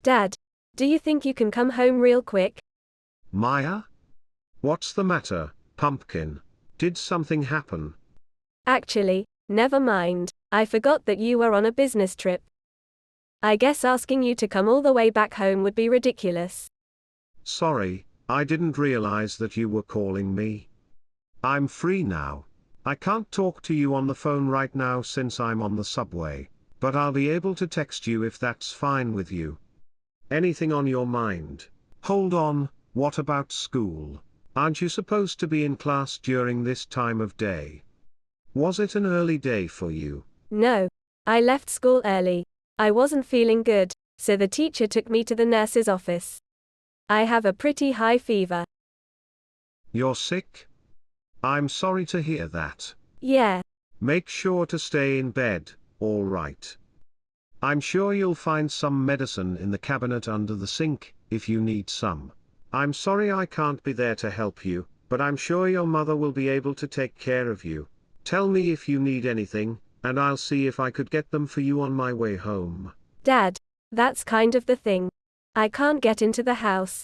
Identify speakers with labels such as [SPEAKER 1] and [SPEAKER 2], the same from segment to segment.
[SPEAKER 1] Dad, do you think you can come home real quick?
[SPEAKER 2] Maya? What's the matter, Pumpkin? Did something happen?
[SPEAKER 1] Actually, never mind. I forgot that you were on a business trip. I guess asking you to come all the way back home would be ridiculous.
[SPEAKER 2] Sorry, I didn't realize that you were calling me. I'm free now. I can't talk to you on the phone right now since I'm on the subway, but I'll be able to text you if that's fine with you. Anything on your mind? Hold on, what about school? Aren't you supposed to be in class during this time of day? Was it an early day for you?
[SPEAKER 1] No. I left school early. I wasn't feeling good, so the teacher took me to the nurse's office. I have a pretty high fever.
[SPEAKER 2] You're sick? I'm sorry to hear that.
[SPEAKER 1] Yeah.
[SPEAKER 2] Make sure to stay in bed, alright? I'm sure you'll find some medicine in the cabinet under the sink, if you need some. I'm sorry I can't be there to help you, but I'm sure your mother will be able to take care of you. Tell me if you need anything, and I'll see if I could get them for you on my way home.
[SPEAKER 1] Dad, that's kind of the thing. I can't get into the house.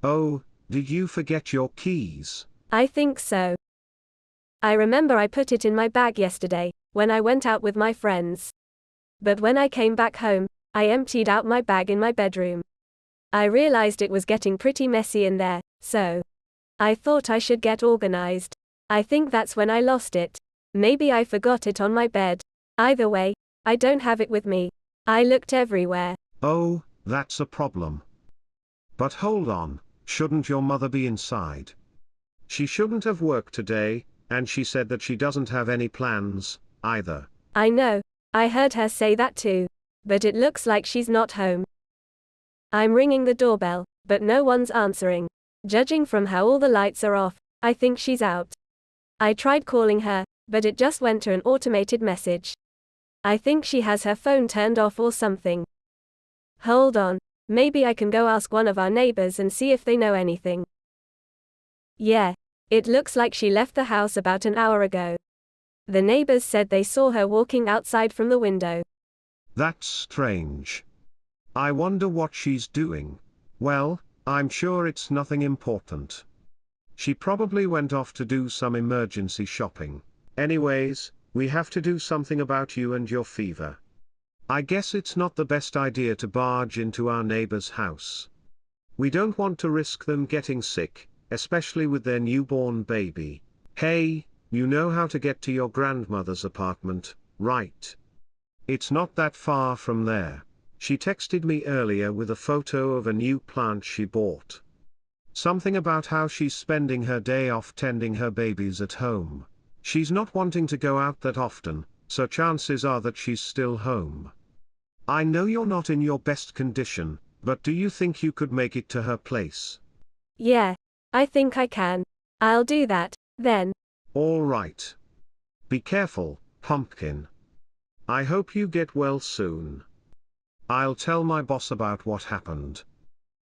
[SPEAKER 2] Oh, did you forget your keys?
[SPEAKER 1] I think so. I remember I put it in my bag yesterday, when I went out with my friends. But when I came back home, I emptied out my bag in my bedroom. I realized it was getting pretty messy in there, so I thought I should get organized. I think that's when I lost it. Maybe I forgot it on my bed. Either way, I don't have it with me. I looked everywhere.
[SPEAKER 2] Oh, that's a problem. But hold on, shouldn't your mother be inside? She shouldn't have worked today, and she said that she doesn't have any plans, either.
[SPEAKER 1] I know. I heard her say that too. But it looks like she's not home. I'm ringing the doorbell, but no one's answering. Judging from how all the lights are off, I think she's out. I tried calling her, but it just went to an automated message. I think she has her phone turned off or something. Hold on, maybe I can go ask one of our neighbors and see if they know anything. Yeah, it looks like she left the house about an hour ago. The neighbors said they saw her walking outside from the window.
[SPEAKER 2] That's strange. I wonder what she's doing. Well, I'm sure it's nothing important. She probably went off to do some emergency shopping. Anyways, we have to do something about you and your fever. I guess it's not the best idea to barge into our neighbor's house. We don't want to risk them getting sick, especially with their newborn baby. Hey, you know how to get to your grandmother's apartment, right? It's not that far from there. She texted me earlier with a photo of a new plant she bought. Something about how she's spending her day off tending her babies at home. She's not wanting to go out that often, so chances are that she's still home. I know you're not in your best condition, but do you think you could make it to her place?
[SPEAKER 1] Yeah, I think I can. I'll do that, then.
[SPEAKER 2] All right. Be careful, Pumpkin. I hope you get well soon. I'll tell my boss about what happened.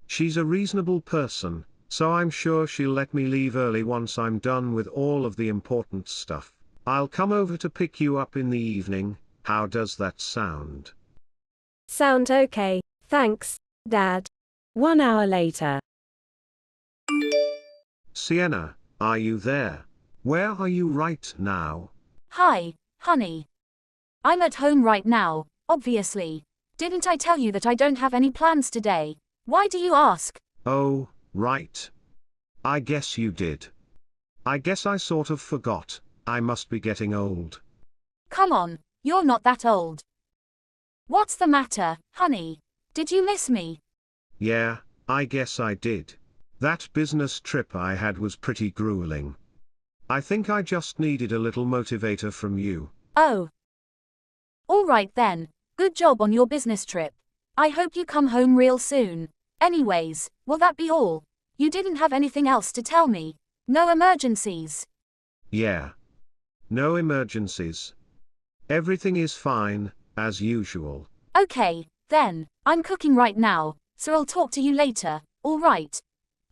[SPEAKER 2] She's a reasonable person, so I'm sure she'll let me leave early once I'm done with all of the important stuff. I'll come over to pick you up in the evening. How does that sound?
[SPEAKER 1] Sound okay, thanks, Dad.
[SPEAKER 3] 1 hour later.
[SPEAKER 2] Sienna, are you there? Where are you right now?
[SPEAKER 4] Hi, honey. I'm at home right now, obviously. Didn't I tell you that I don't have any plans today? Why do you ask?
[SPEAKER 2] Oh, right. I guess you did. I guess I sort of forgot. I must be getting old.
[SPEAKER 4] Come on, you're not that old. What's the matter, honey? Did you miss me?
[SPEAKER 2] Yeah, I guess I did. That business trip I had was pretty grueling. I think I just needed a little motivator from you.
[SPEAKER 4] Oh. All right then. Good job on your business trip. I hope you come home real soon. Anyways, will that be all? You didn't have anything else to tell me? No emergencies?
[SPEAKER 2] Yeah. No emergencies. Everything is fine, as usual.
[SPEAKER 4] Okay, then. I'm cooking right now, so I'll talk to you later, alright?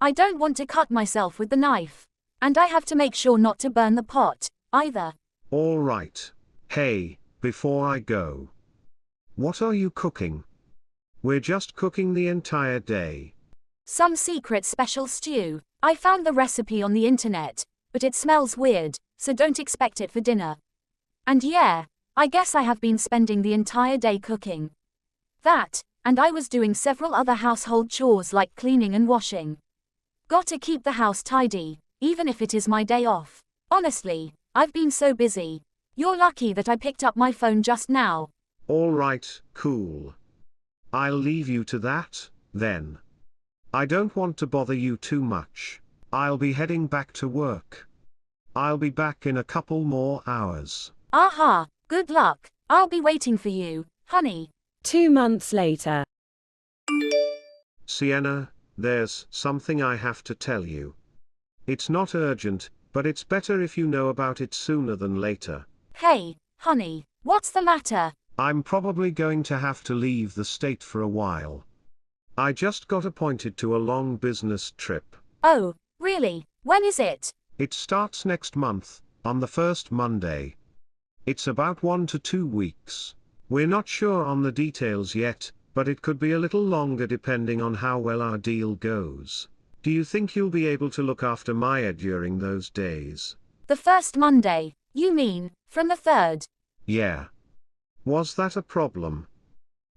[SPEAKER 4] I don't want to cut myself with the knife. And I have to make sure not to burn the pot, either.
[SPEAKER 2] All right. Hey, before I go. What are you cooking? We're just cooking the entire day.
[SPEAKER 4] Some secret special stew. I found the recipe on the internet, but it smells weird, so don't expect it for dinner. And yeah, I guess I have been spending the entire day cooking. That, and I was doing several other household chores like cleaning and washing. Gotta keep the house tidy, even if it is my day off. Honestly, I've been so busy. You're lucky that I picked up my phone just now.
[SPEAKER 2] Alright, cool. I'll leave you to that, then. I don't want to bother you too much. I'll be heading back to work. I'll be back in a couple more hours.
[SPEAKER 4] Aha, good luck. I'll be waiting for you, honey.
[SPEAKER 3] 2 months later.
[SPEAKER 2] Sienna, there's something I have to tell you. It's not urgent, but it's better if you know about it sooner than later.
[SPEAKER 4] Hey, honey, what's the matter?
[SPEAKER 2] I'm probably going to have to leave the state for a while. I just got appointed to a long business trip.
[SPEAKER 4] Oh, really? When is it?
[SPEAKER 2] It starts next month, on the first Monday. It's about 1 to 2 weeks. We're not sure on the details yet, but it could be a little longer depending on how well our deal goes. Do you think you'll be able to look after Maya during those days?
[SPEAKER 4] The first Monday, you mean, from the 3rd?
[SPEAKER 2] Yeah. Was that a problem?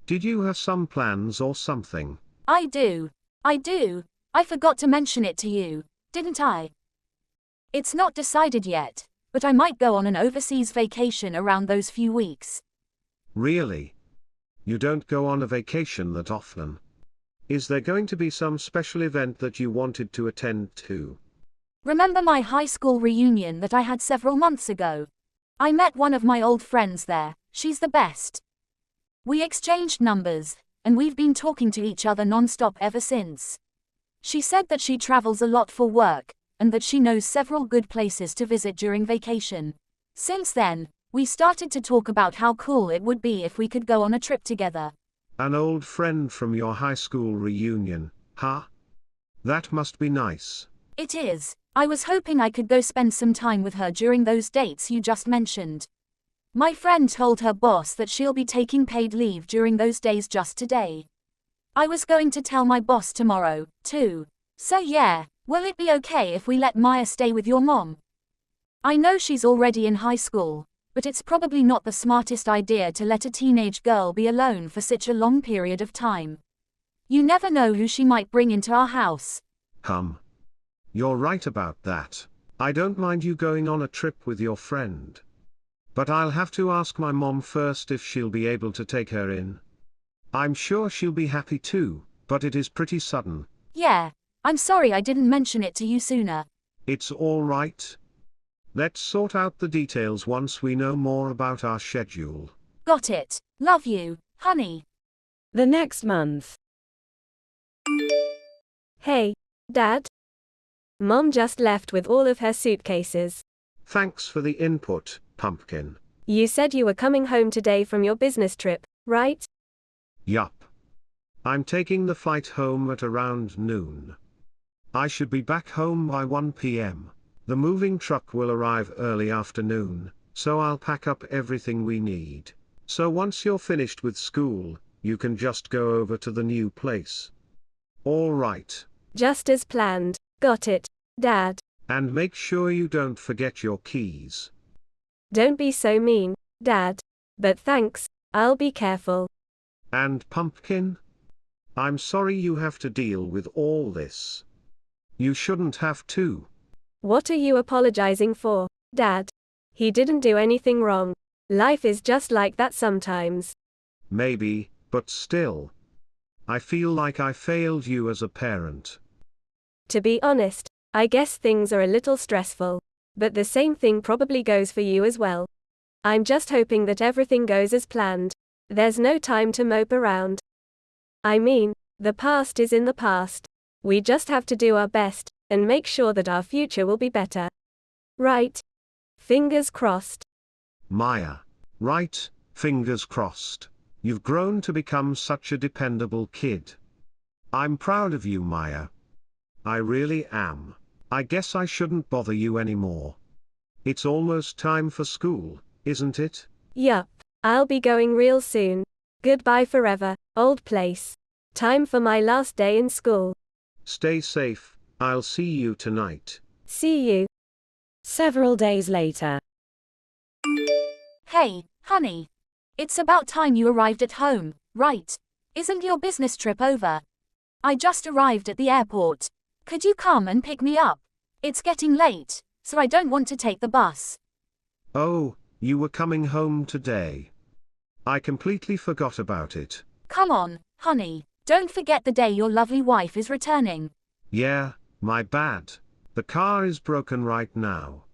[SPEAKER 2] Did you have some plans or something?
[SPEAKER 4] I do. I forgot to mention it to you, didn't I? It's not decided yet, but I might go on an overseas vacation around those few weeks.
[SPEAKER 2] Really? You don't go on a vacation that often. Is there going to be some special event that you wanted to attend to?
[SPEAKER 4] Remember my high school reunion that I had several months ago? I met one of my old friends there. She's the best. We exchanged numbers, and we've been talking to each other non-stop ever since. She said that she travels a lot for work, and that she knows several good places to visit during vacation. Since then, we started to talk about how cool it would be if we could go on a trip together.
[SPEAKER 2] An old friend from your high school reunion, huh? That must be nice.
[SPEAKER 4] It is. I was hoping I could go spend some time with her during those dates you just mentioned. My friend told her boss that she'll be taking paid leave during those days just today. I was going to tell my boss tomorrow, too. So yeah, will it be okay if we let Maya stay with your mom? I know she's already in high school, but it's probably not the smartest idea to let a teenage girl be alone for such a long period of time. You never know who she might bring into our house.
[SPEAKER 2] You're right about that. I don't mind you going on a trip with your friend. But I'll have to ask my mom first if she'll be able to take her in. I'm sure she'll be happy too, but it is pretty sudden.
[SPEAKER 4] Yeah, I'm sorry I didn't mention it to you sooner.
[SPEAKER 2] It's all right. Let's sort out the details once we know more about our schedule.
[SPEAKER 4] Got it. Love you, honey.
[SPEAKER 3] The next month.
[SPEAKER 1] Hey, Dad? Mom just left with all of her suitcases.
[SPEAKER 2] Thanks for the input, Pumpkin.
[SPEAKER 1] You said you were coming home today from your business trip, right?
[SPEAKER 2] Yup. I'm taking the flight home at around noon. I should be back home by 1 p.m. The moving truck will arrive early afternoon, so I'll pack up everything we need. So once you're finished with school, you can just go over to the new place. All right.
[SPEAKER 1] Just as planned. Got it, Dad.
[SPEAKER 2] And make sure you don't forget your keys.
[SPEAKER 1] Don't be so mean, Dad. But thanks, I'll be careful.
[SPEAKER 2] And Pumpkin? I'm sorry you have to deal with all this. You shouldn't have to.
[SPEAKER 1] What are you apologizing for, Dad? He didn't do anything wrong. Life is just like that sometimes.
[SPEAKER 2] Maybe, but still. I feel like I failed you as a parent.
[SPEAKER 1] To be honest, I guess things are a little stressful. But the same thing probably goes for you as well. I'm just hoping that everything goes as planned. There's no time to mope around. I mean, the past is in the past. We just have to do our best, and make sure that our future will be better. Right? Fingers crossed.
[SPEAKER 2] Maya. Right, fingers crossed. You've grown to become such a dependable kid. I'm proud of you, Maya. I really am. I guess I shouldn't bother you anymore. It's almost time for school, isn't it?
[SPEAKER 1] Yup. I'll be going real soon. Goodbye forever, old place. Time for my last day in school.
[SPEAKER 2] Stay safe, I'll see you tonight.
[SPEAKER 1] See you.
[SPEAKER 3] Several days later.
[SPEAKER 4] Hey, honey. It's about time you arrived at home, right? Isn't your business trip over? I just arrived at the airport. Could you come and pick me up? It's getting late, so I don't want to take the bus.
[SPEAKER 2] Oh, you were coming home today. I completely forgot about it.
[SPEAKER 4] Come on, honey. Don't forget the day your lovely wife is returning.
[SPEAKER 2] Yeah, my bad. The car is broken right now.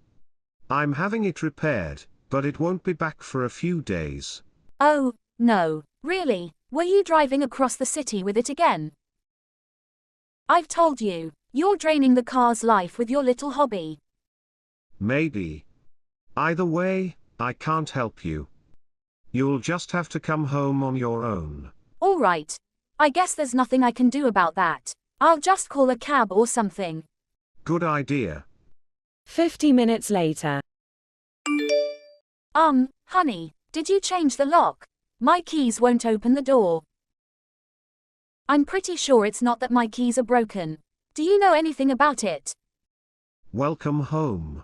[SPEAKER 2] I'm having it repaired, but it won't be back for a few days.
[SPEAKER 4] Oh, no, really? Were you driving across the city with it again? I've told you, you're draining the car's life with your little hobby.
[SPEAKER 2] Maybe. Either way, I can't help you. You'll just have to come home on your own.
[SPEAKER 4] All right. I guess there's nothing I can do about that. I'll just call a cab or something.
[SPEAKER 2] Good idea.
[SPEAKER 3] 50 minutes later.
[SPEAKER 4] Honey, did you change the lock? My keys won't open the door. I'm pretty sure it's not that my keys are broken. Do you know anything about it?
[SPEAKER 2] Welcome home.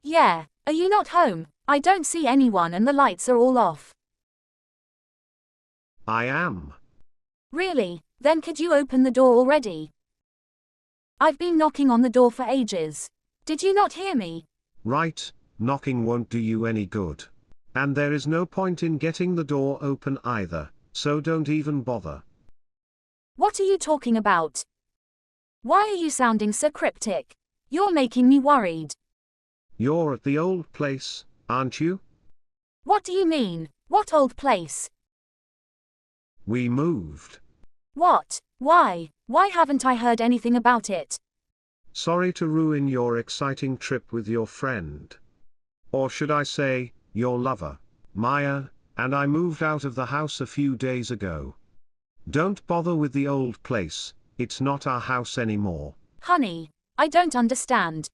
[SPEAKER 4] Yeah, are you not home? I don't see anyone and the lights are all off.
[SPEAKER 2] I am.
[SPEAKER 4] Really? Then could you open the door already? I've been knocking on the door for ages. Did you not hear me?
[SPEAKER 2] Right, knocking won't do you any good. And there is no point in getting the door open either, so don't even bother.
[SPEAKER 4] What are you talking about? Why are you sounding so cryptic? You're making me worried.
[SPEAKER 2] You're at the old place, aren't you?
[SPEAKER 4] What do you mean? What old place?
[SPEAKER 2] We moved.
[SPEAKER 4] What? Why? Why haven't I heard anything about it?
[SPEAKER 2] Sorry to ruin your exciting trip with your friend. Or should I say, your lover, Maya, and I moved out of the house a few days ago. Don't bother with the old place, it's not our house anymore.
[SPEAKER 4] Honey, I don't understand.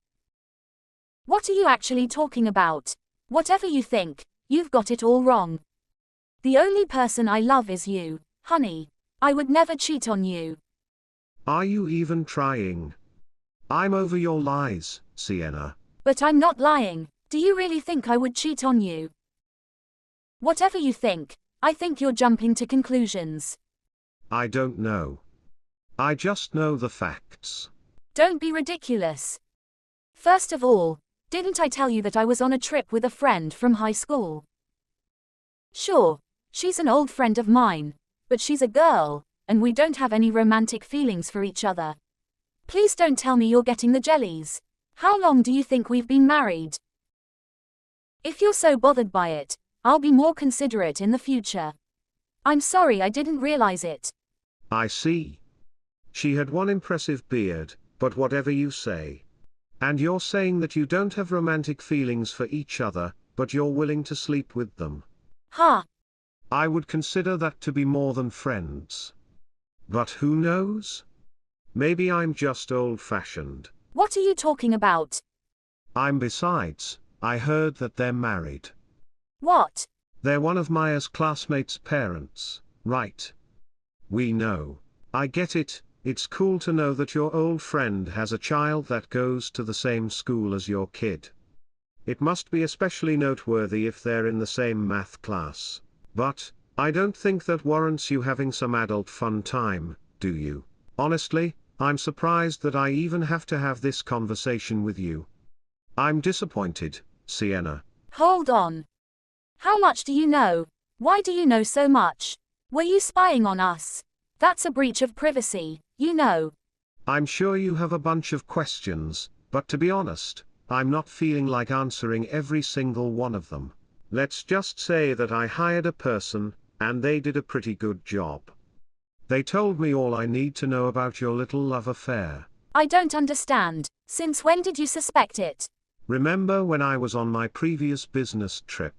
[SPEAKER 4] What are you actually talking about? Whatever you think, you've got it all wrong. The only person I love is you, honey. I would never cheat on you.
[SPEAKER 2] Are you even trying? I'm over your lies, Sienna.
[SPEAKER 4] But I'm not lying. Do you really think I would cheat on you? Whatever you think, I think you're jumping to conclusions.
[SPEAKER 2] I don't know. I just know the facts.
[SPEAKER 4] Don't be ridiculous. First of all, didn't I tell you that I was on a trip with a friend from high school? Sure, she's an old friend of mine, but she's a girl, and we don't have any romantic feelings for each other. Please don't tell me you're getting the jellies. How long do you think we've been married? If you're so bothered by it, I'll be more considerate in the future. I'm sorry I didn't realize it.
[SPEAKER 2] I see. She had one impressive beard, but whatever you say. And you're saying that you don't have romantic feelings for each other, but you're willing to sleep with them.
[SPEAKER 4] Ha!
[SPEAKER 2] I would consider that to be more than friends. But who knows? Maybe I'm just old-fashioned.
[SPEAKER 4] What are you talking about?
[SPEAKER 2] Besides, I heard that they're married.
[SPEAKER 4] What?
[SPEAKER 2] They're one of Maya's classmates' parents, right? We know. I get it, it's cool to know that your old friend has a child that goes to the same school as your kid. It must be especially noteworthy if they're in the same math class. But, I don't think that warrants you having some adult fun time, do you? Honestly, I'm surprised that I even have to have this conversation with you. I'm disappointed, Sienna.
[SPEAKER 4] Hold on. How much do you know? Why do you know so much? Were you spying on us? That's a breach of privacy, you know.
[SPEAKER 2] I'm sure you have a bunch of questions, but to be honest, I'm not feeling like answering every single one of them. Let's just say that I hired a person, and they did a pretty good job. They told me all I need to know about your little love affair.
[SPEAKER 4] I don't understand. Since when did you suspect it?
[SPEAKER 2] Remember when I was on my previous business trip?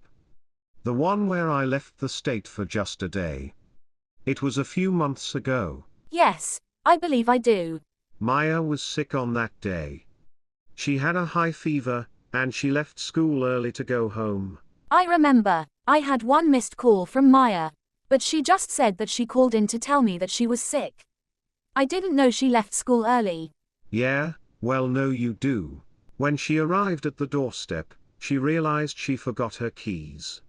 [SPEAKER 2] The one where I left the state for just a day. It was a few months ago.
[SPEAKER 4] Yes, I believe I do.
[SPEAKER 2] Maya was sick on that day. She had a high fever, and she left school early to go home.
[SPEAKER 4] I remember. I had one missed call from Maya. But she just said that she called in to tell me that she was sick. I didn't know she left school early.
[SPEAKER 2] Yeah, well no you do. When she arrived at the doorstep, she realized she forgot her keys.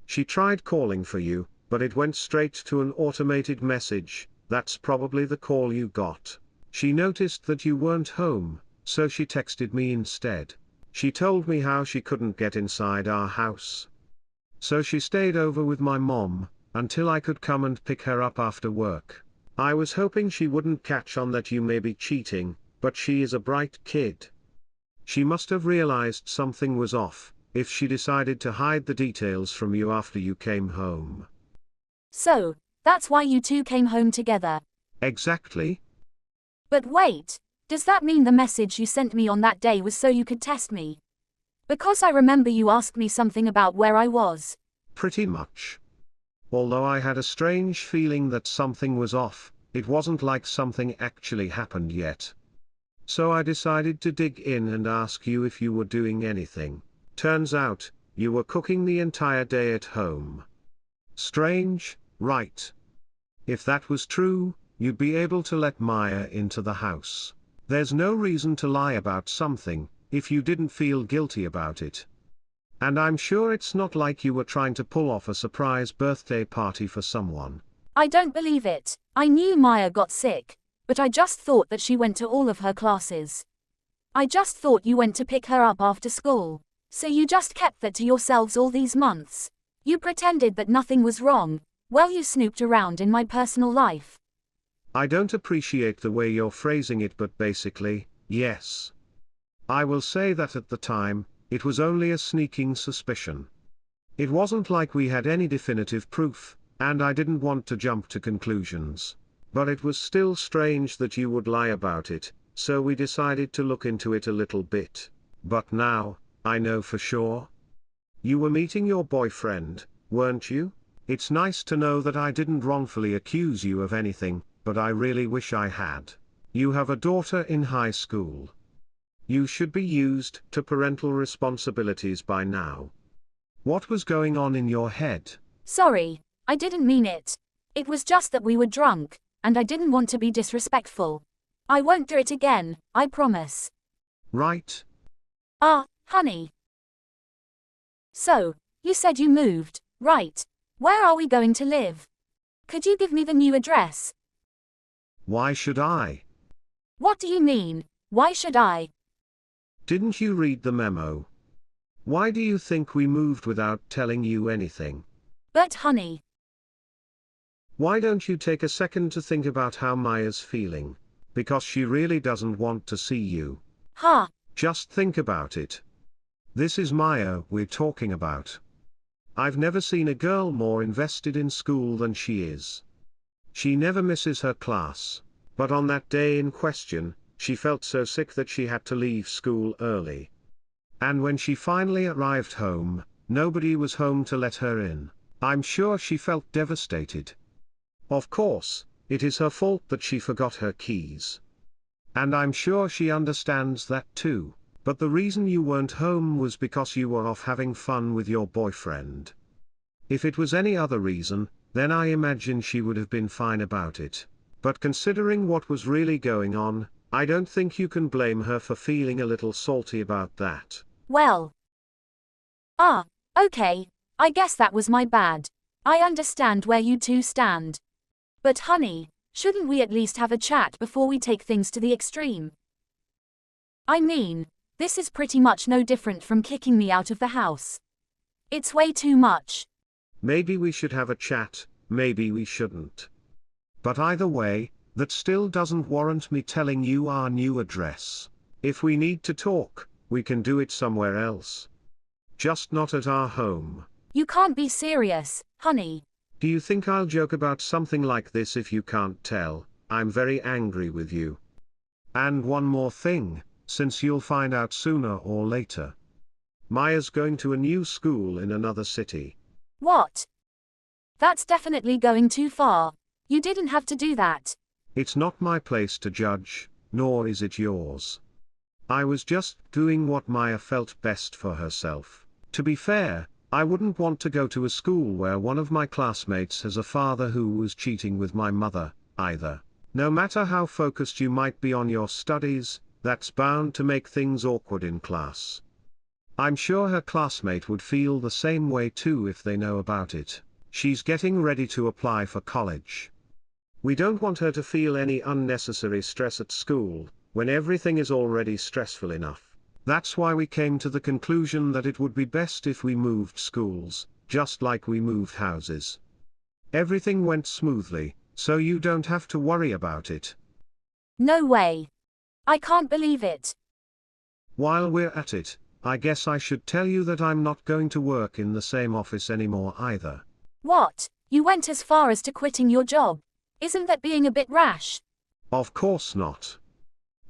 [SPEAKER 2] She tried calling for you, but it went straight to an automated message. That's probably the call you got. She noticed that you weren't home, so she texted me instead. She told me how she couldn't get inside our house. So she stayed over with my mom, until I could come and pick her up after work. I was hoping she wouldn't catch on that you may be cheating, but she is a bright kid. She must have realized something was off, if she decided to hide the details from you after you came home.
[SPEAKER 4] So, that's why you two came home together.
[SPEAKER 2] Exactly.
[SPEAKER 4] But wait, does that mean the message you sent me on that day was so you could test me? Because I remember you asked me something about where I was.
[SPEAKER 2] Pretty much. Although I had a strange feeling that something was off, it wasn't like something actually happened yet. So I decided to dig in and ask you if you were doing anything. Turns out, you were cooking the entire day at home. Strange, right? If that was true, you'd be able to let Maya into the house. There's no reason to lie about something, if you didn't feel guilty about it. And I'm sure it's not like you were trying to pull off a surprise birthday party for someone.
[SPEAKER 4] I don't believe it. I knew Maya got sick, but I just thought that she went to all of her classes. I just thought you went to pick her up after school. So you just kept that to yourselves all these months. You pretended that nothing was wrong, while you snooped around in my personal life.
[SPEAKER 2] I don't appreciate the way you're phrasing it, but basically, yes. I will say that at the time, it was only a sneaking suspicion. It wasn't like we had any definitive proof, and I didn't want to jump to conclusions. But it was still strange that you would lie about it, so we decided to look into it a little bit. But now, I know for sure. You were meeting your boyfriend, weren't you? It's nice to know that I didn't wrongfully accuse you of anything, but I really wish I had. You have a daughter in high school. You should be used to parental responsibilities by now. What was going on in your head?
[SPEAKER 4] Sorry, I didn't mean it. It was just that we were drunk, and I didn't want to be disrespectful. I won't do it again, I promise.
[SPEAKER 2] Right.
[SPEAKER 4] Honey. So, you said you moved, right? Where are we going to live? Could you give me the new address?
[SPEAKER 2] Why should I?
[SPEAKER 4] What do you mean, why should I?
[SPEAKER 2] Didn't you read the memo? Why do you think we moved without telling you anything?
[SPEAKER 4] But honey.
[SPEAKER 2] Why don't you take a second to think about how Maya's feeling? Because she really doesn't want to see you.
[SPEAKER 4] Huh?
[SPEAKER 2] Just think about it. This is Maya we're talking about. I've never seen a girl more invested in school than she is. She never misses her class. But on that day in question, she felt so sick that she had to leave school early. And when she finally arrived home, nobody was home to let her in. I'm sure she felt devastated. Of course, it is her fault that she forgot her keys. And I'm sure she understands that too. But the reason you weren't home was because you were off having fun with your boyfriend. If it was any other reason, then I imagine she would have been fine about it. But considering what was really going on, I don't think you can blame her for feeling a little salty about that.
[SPEAKER 4] Well. Okay, I guess that was my bad. I understand where you two stand. But honey, shouldn't we at least have a chat before we take things to the extreme? I mean, this is pretty much no different from kicking me out of the house. It's way too much.
[SPEAKER 2] Maybe we should have a chat, maybe we shouldn't. But either way, that still doesn't warrant me telling you our new address. If we need to talk, we can do it somewhere else. Just not at our home.
[SPEAKER 4] You can't be serious, honey.
[SPEAKER 2] Do you think I'll joke about something like this if you can't tell? I'm very angry with you. And one more thing, since you'll find out sooner or later. Maya's going to a new school in another city.
[SPEAKER 4] What? That's definitely going too far. You didn't have to do that.
[SPEAKER 2] It's not my place to judge, nor is it yours. I was just doing what Maya felt best for herself. To be fair, I wouldn't want to go to a school where one of my classmates has a father who was cheating with my mother, either. No matter how focused you might be on your studies, that's bound to make things awkward in class. I'm sure her classmate would feel the same way too if they know about it. She's getting ready to apply for college. We don't want her to feel any unnecessary stress at school, when everything is already stressful enough. That's why we came to the conclusion that it would be best if we moved schools, just like we moved houses. Everything went smoothly, so you don't have to worry about it.
[SPEAKER 4] No way. I can't believe it.
[SPEAKER 2] While we're at it, I guess I should tell you that I'm not going to work in the same office anymore either.
[SPEAKER 4] What? You went as far as to quitting your job? Isn't that being a bit rash?
[SPEAKER 2] Of course not.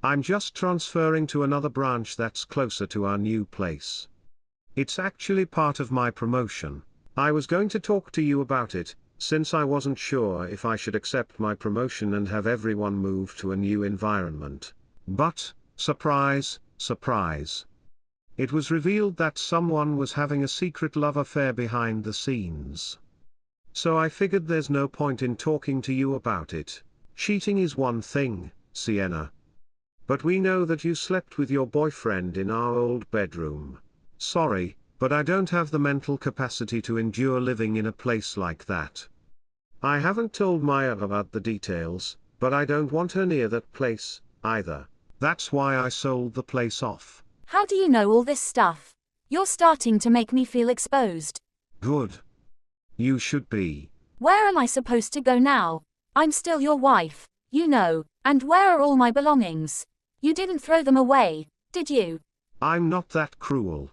[SPEAKER 2] I'm just transferring to another branch that's closer to our new place. It's actually part of my promotion. I was going to talk to you about it, since I wasn't sure if I should accept my promotion and have everyone move to a new environment. But, surprise, surprise. It was revealed that someone was having a secret love affair behind the scenes. So I figured there's no point in talking to you about it. Cheating is one thing, Sienna. But we know that you slept with your boyfriend in our old bedroom. Sorry, but I don't have the mental capacity to endure living in a place like that. I haven't told Maya about the details, but I don't want her near that place, either. That's why I sold the place off.
[SPEAKER 4] How do you know all this stuff? You're starting to make me feel exposed.
[SPEAKER 2] Good. You should be.
[SPEAKER 4] Where am I supposed to go now? I'm still your wife, you know, and where are all my belongings? You didn't throw them away, did you?
[SPEAKER 2] I'm not that cruel.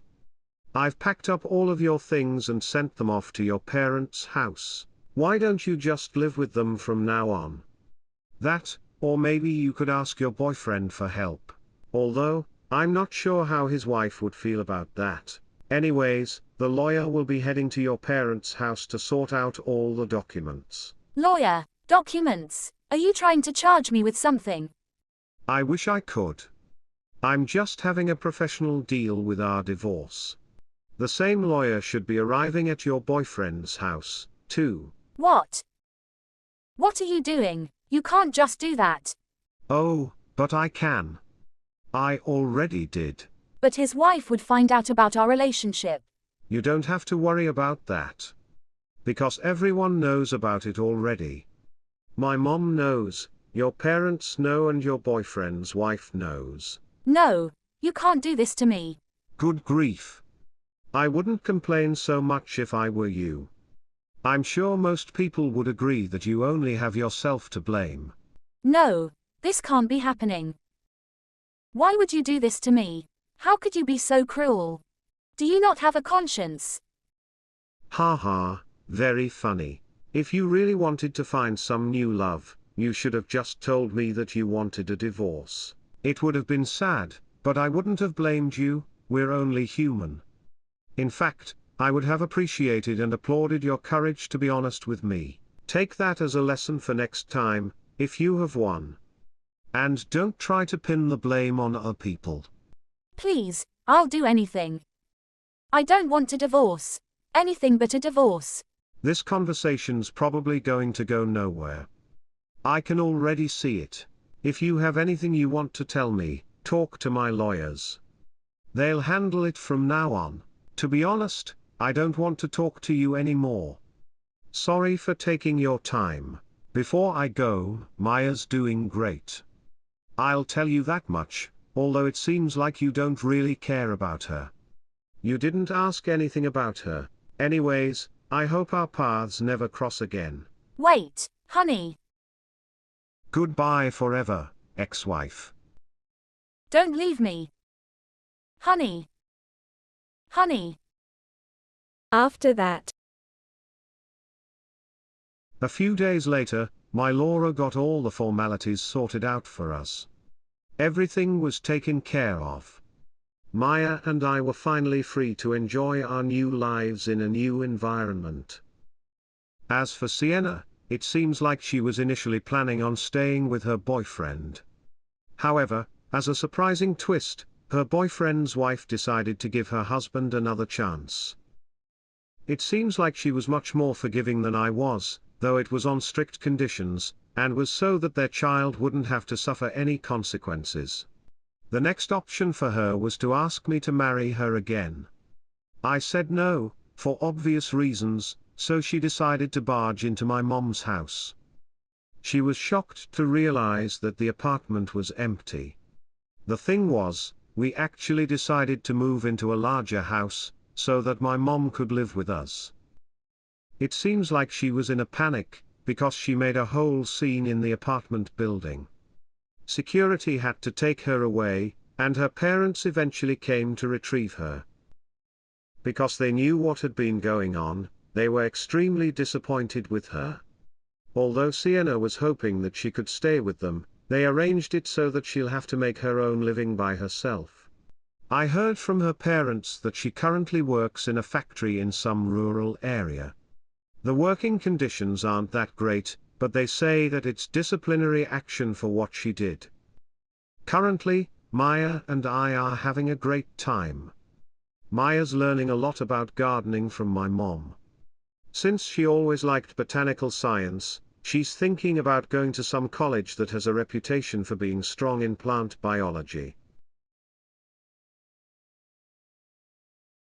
[SPEAKER 2] I've packed up all of your things and sent them off to your parents' house. Why don't you just live with them from now on? That, or maybe you could ask your boyfriend for help. Although, I'm not sure how his wife would feel about that. Anyways, the lawyer will be heading to your parents' house to sort out all the documents.
[SPEAKER 4] Lawyer, documents? Are you trying to charge me with something?
[SPEAKER 2] I wish I could. I'm just having a professional deal with our divorce. The same lawyer should be arriving at your boyfriend's house, too.
[SPEAKER 4] What? What are you doing? You can't just do that.
[SPEAKER 2] Oh, but I can. I already did.
[SPEAKER 4] But his wife would find out about our relationship.
[SPEAKER 2] You don't have to worry about that. Because everyone knows about it already. My mom knows, your parents know, and your boyfriend's wife knows.
[SPEAKER 4] No, you can't do this to me.
[SPEAKER 2] Good grief. I wouldn't complain so much if I were you. I'm sure most people would agree that you only have yourself to blame.
[SPEAKER 4] No, this can't be happening. Why would you do this to me? How could you be so cruel? Do you not have a conscience?
[SPEAKER 2] Ha ha, very funny. If you really wanted to find some new love, you should have just told me that you wanted a divorce. It would have been sad, but I wouldn't have blamed you. We're only human. In fact, I would have appreciated and applauded your courage to be honest with me. Take that as a lesson for next time, if you have one. And don't try to pin the blame on other people.
[SPEAKER 4] Please, I'll do anything. I don't want a divorce. Anything but a divorce.
[SPEAKER 2] This conversation's probably going to go nowhere. I can already see it. If you have anything you want to tell me, talk to my lawyers. They'll handle it from now on. To be honest, I don't want to talk to you anymore. Sorry for taking your time. Before I go, Maya's doing great. I'll tell you that much, although it seems like you don't really care about her. You didn't ask anything about her. Anyways, I hope our paths never cross again.
[SPEAKER 4] Wait, honey.
[SPEAKER 2] Goodbye forever, ex-wife.
[SPEAKER 4] Don't leave me. Honey. Honey.
[SPEAKER 1] After that,
[SPEAKER 2] A few days later, my Laura got all the formalities sorted out for us. Everything was taken care of. Maya and I were finally free to enjoy our new lives in a new environment. As for Sienna, it seems like she was initially planning on staying with her boyfriend. However, as a surprising twist, her boyfriend's wife decided to give her husband another chance. It seems like she was much more forgiving than I was, though it was on strict conditions, and was so that their child wouldn't have to suffer any consequences. The next option for her was to ask me to marry her again. I said no, for obvious reasons, so she decided to barge into my mom's house. She was shocked to realize that the apartment was empty. The thing was, we actually decided to move into a larger house, so that my mom could live with us. It seems like she was in a panic, because she made a whole scene in the apartment building. Security had to take her away, and her parents eventually came to retrieve her. Because they knew what had been going on, they were extremely disappointed with her. Although Sienna was hoping that she could stay with them, they arranged it so that she'll have to make her own living by herself. I heard from her parents that she currently works in a factory in some rural area. The working conditions aren't that great, but they say that it's disciplinary action for what she did. Currently, Maya and I are having a great time. Maya's learning a lot about gardening from my mom. Since she always liked botanical science, she's thinking about going to some college that has a reputation for being strong in plant biology.